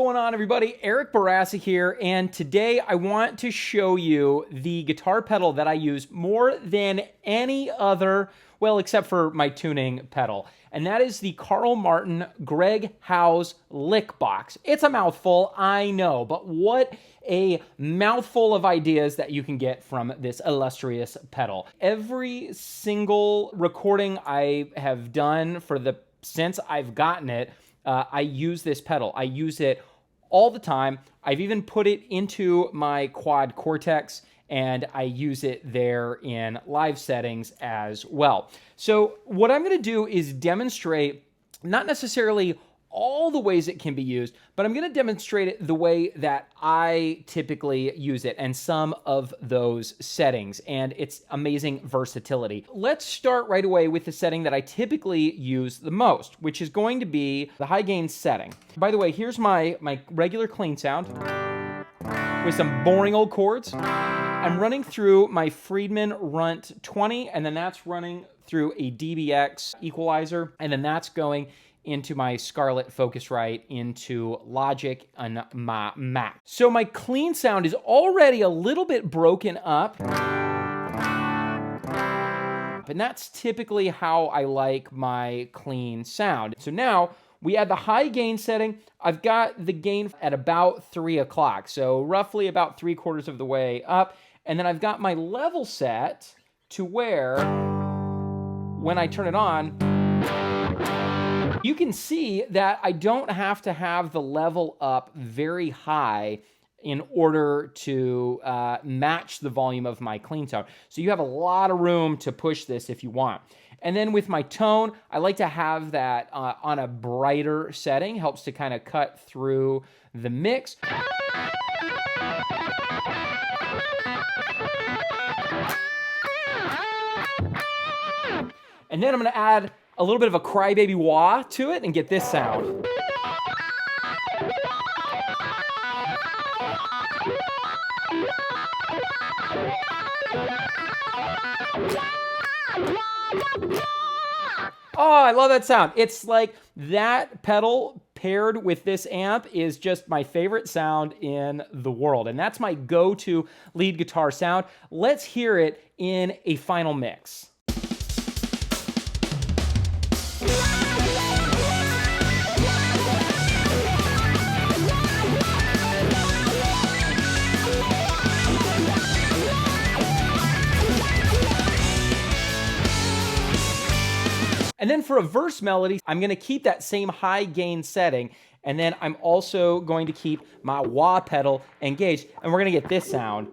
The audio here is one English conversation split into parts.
going on, everybody? Eric Bourassa here, and today I want to show you the guitar pedal that I use more than any other, well, except for my tuning pedal, and that is the Carl Martin Greg Howe's Lick Box. It's a mouthful, I know, but what a mouthful of ideas that you can get from this illustrious pedal. Every single recording I have done since I've gotten it, I use this pedal. I use it all the time. I've even put it into my quad cortex, and I use it there in live settings as well. So what I'm going to do is demonstrate not necessarily all the ways it can be used, but I'm going to demonstrate it the way that I typically use it and some of those settings and its amazing versatility. Let's start right away with the setting that I typically use the most, which is going to be the high gain setting. By the way, here's my regular clean sound with some boring old chords. I'm running through my Friedman Runt 20, and then that's running through a DBX equalizer, and then that's going into my Scarlett Focusrite, into Logic and my Mac. So my clean sound is already a little bit broken up, and that's typically how I like my clean sound. So now we add the high gain setting. I've got the gain at about 3 o'clock, so roughly about 3/4 of the way up. And then I've got my level set to where when I turn it on, you can see that I don't have to have the level up very high in order to match the volume of my clean sound. So you have a lot of room to push this if you want. And then with my tone, I like to have that on a brighter setting. Helps to kind of cut through the mix. And then I'm going to add a little bit of a crybaby wah to it and get this sound. Oh, I love that sound. It's like that pedal paired with this amp is just my favorite sound in the world. And that's my go-to lead guitar sound. Let's hear it in a final mix. And then for a verse melody, I'm going to keep that same high gain setting, and then I'm also going to keep my wah pedal engaged, and we're going to get this sound.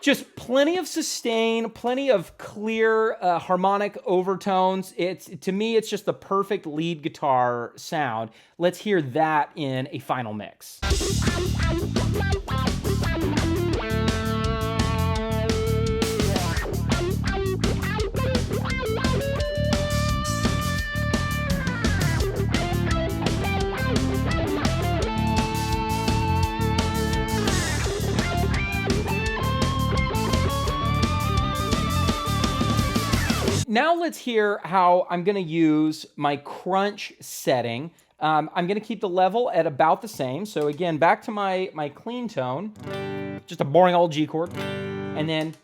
Just plenty of sustain, plenty of clear harmonic overtones. To me, it's just the perfect lead guitar sound. Let's hear that in a final mix. Now let's hear how I'm going to use my crunch setting. I'm going to keep the level at about the same. So again, back to my clean tone, just a boring old G chord. And then,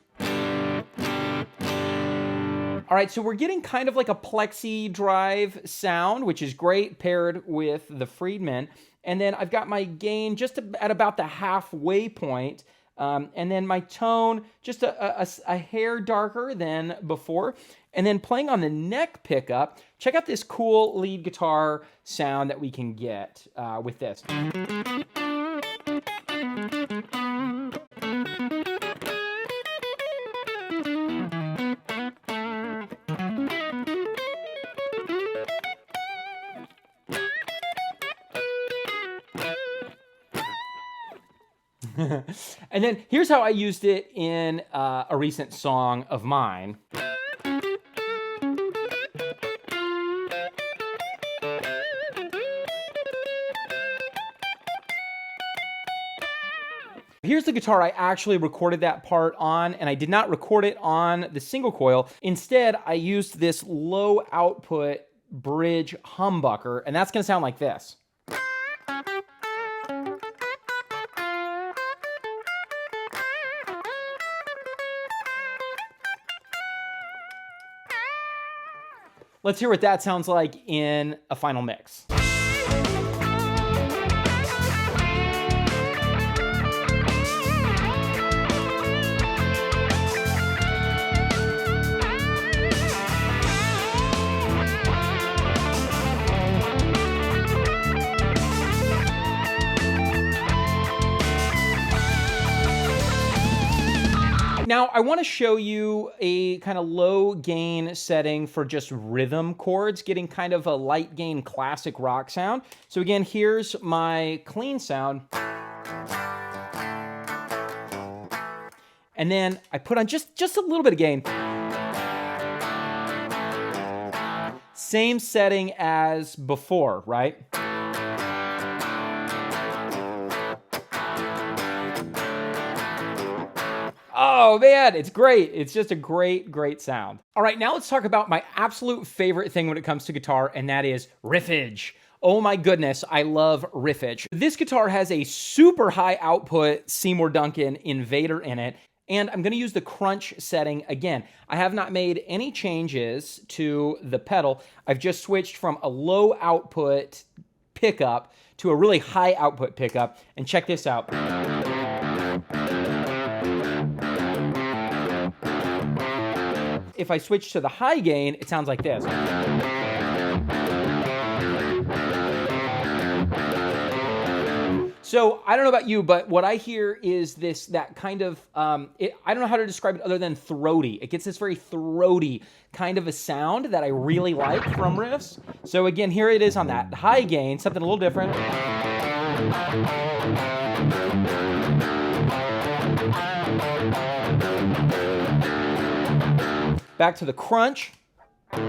all right, so we're getting kind of like a plexi drive sound, which is great paired with the Friedman. And then I've got my gain just at about the halfway point. And then my tone just a hair darker than before. And then playing on the neck pickup, check out this cool lead guitar sound that we can get with this. And then here's how I used it in a recent song of mine. Here's the guitar I actually recorded that part on, and I did not record it on the single coil. Instead, I used this low output bridge humbucker, and that's gonna sound like this. Let's hear what that sounds like in a final mix. Now, I want to show you a kind of low gain setting for just rhythm chords, getting kind of a light gain classic rock sound. So again, here's my clean sound. And then I put on just a little bit of gain. Same setting as before, right? Oh man, it's great. It's just a great, great sound. All right, now let's talk about my absolute favorite thing when it comes to guitar, and that is Riffage. Oh my goodness, I love Riffage. This guitar has a super high output Seymour Duncan Invader in it, and I'm gonna use the crunch setting again. I have not made any changes to the pedal. I've just switched from a low output pickup to a really high output pickup, and check this out. If I switch to the high gain, it sounds like this. So I don't know about you, but what I hear is that kind of, I don't know how to describe it other than throaty. It gets this very throaty kind of a sound that I really like from riffs. So again, here it is on that high gain, something a little different. Back to the crunch. I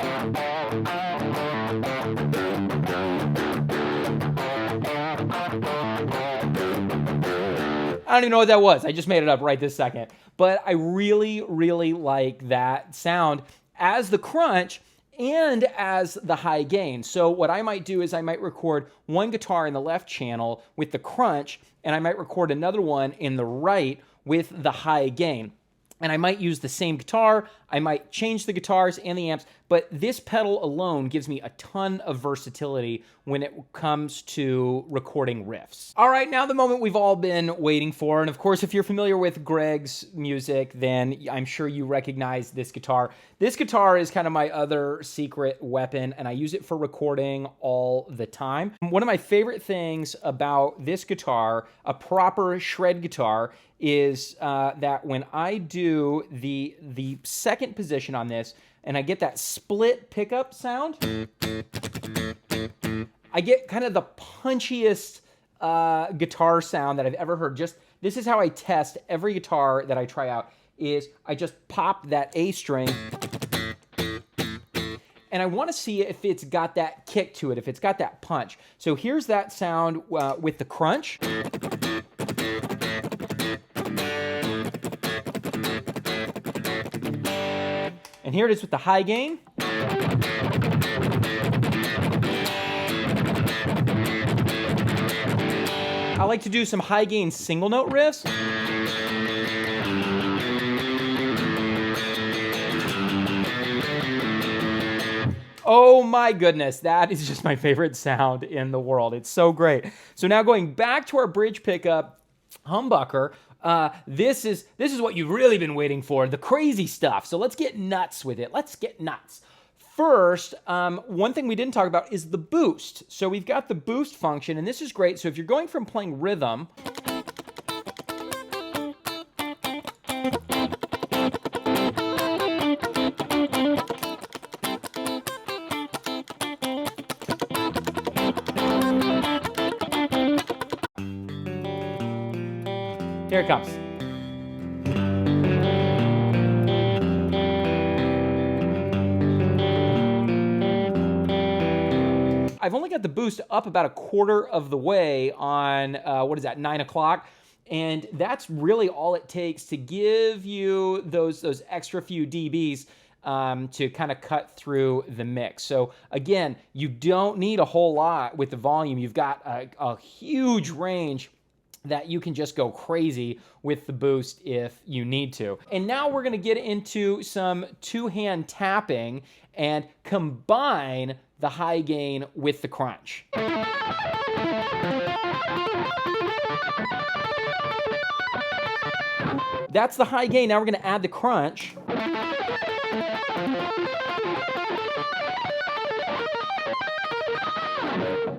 don't even know what that was. I just made it up right this second. But I really, really like that sound as the crunch and as the high gain. So what I might do is I might record one guitar in the left channel with the crunch, and I might record another one in the right with the high gain. And I might use the same guitar, I might change the guitars and the amps, but this pedal alone gives me a ton of versatility when it comes to recording riffs. All right, now the moment we've all been waiting for, and of course, if you're familiar with Greg's music, then I'm sure you recognize this guitar. This guitar is kind of my other secret weapon, and I use it for recording all the time. One of my favorite things about this guitar, a proper shred guitar, is that when I do the second position on this, and I get that split pickup sound, I get kind of the punchiest guitar sound that I've ever heard. This is how I test every guitar that I try out, is I just pop that A string, and I want to see if it's got that kick to it, if it's got that punch. So here's that sound with the crunch. And here it is with the high gain. I like to do some high gain single note riffs. Oh my goodness, that is just my favorite sound in the world. It's so great. So now going back to our bridge pickup humbucker, this is what you've really been waiting for, the crazy stuff. So let's get nuts with it. Let's get nuts. First, one thing we didn't talk about is the boost. So we've got the boost function, and this is great. So if you're going from playing rhythm, here it comes. I've only got the boost up about a quarter of the way on, 9 o'clock. And that's really all it takes to give you those extra few dBs to kind of cut through the mix. So again, you don't need a whole lot with the volume. You've got a huge range that you can just go crazy with the boost if you need to. And now we're gonna get into some two-hand tapping and combine the high gain with the crunch. That's the high gain. Now we're gonna add the crunch.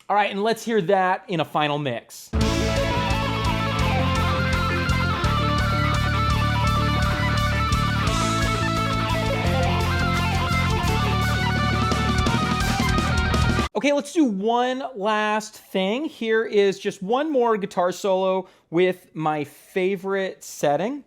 All right, and let's hear that in a final mix. Okay, let's do one last thing. Here is just one more guitar solo with my favorite setting.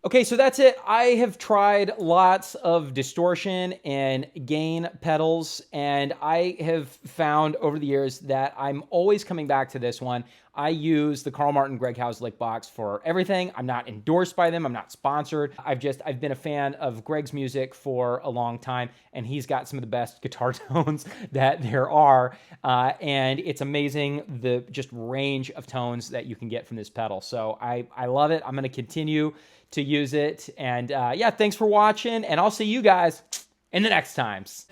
Okay, so that's it. I have tried lots of distortion and gain pedals, and I have found over the years that I'm always coming back to this one. I use the Carl Martin Greg Howe's lick box for everything. I'm not endorsed by them. I'm not sponsored. I've been a fan of Greg's music for a long time, and he's got some of the best guitar tones that there are. And it's amazing the just range of tones that you can get from this pedal. So I love it. I'm going to continue to use it. And yeah, thanks for watching, and I'll see you guys in the next times.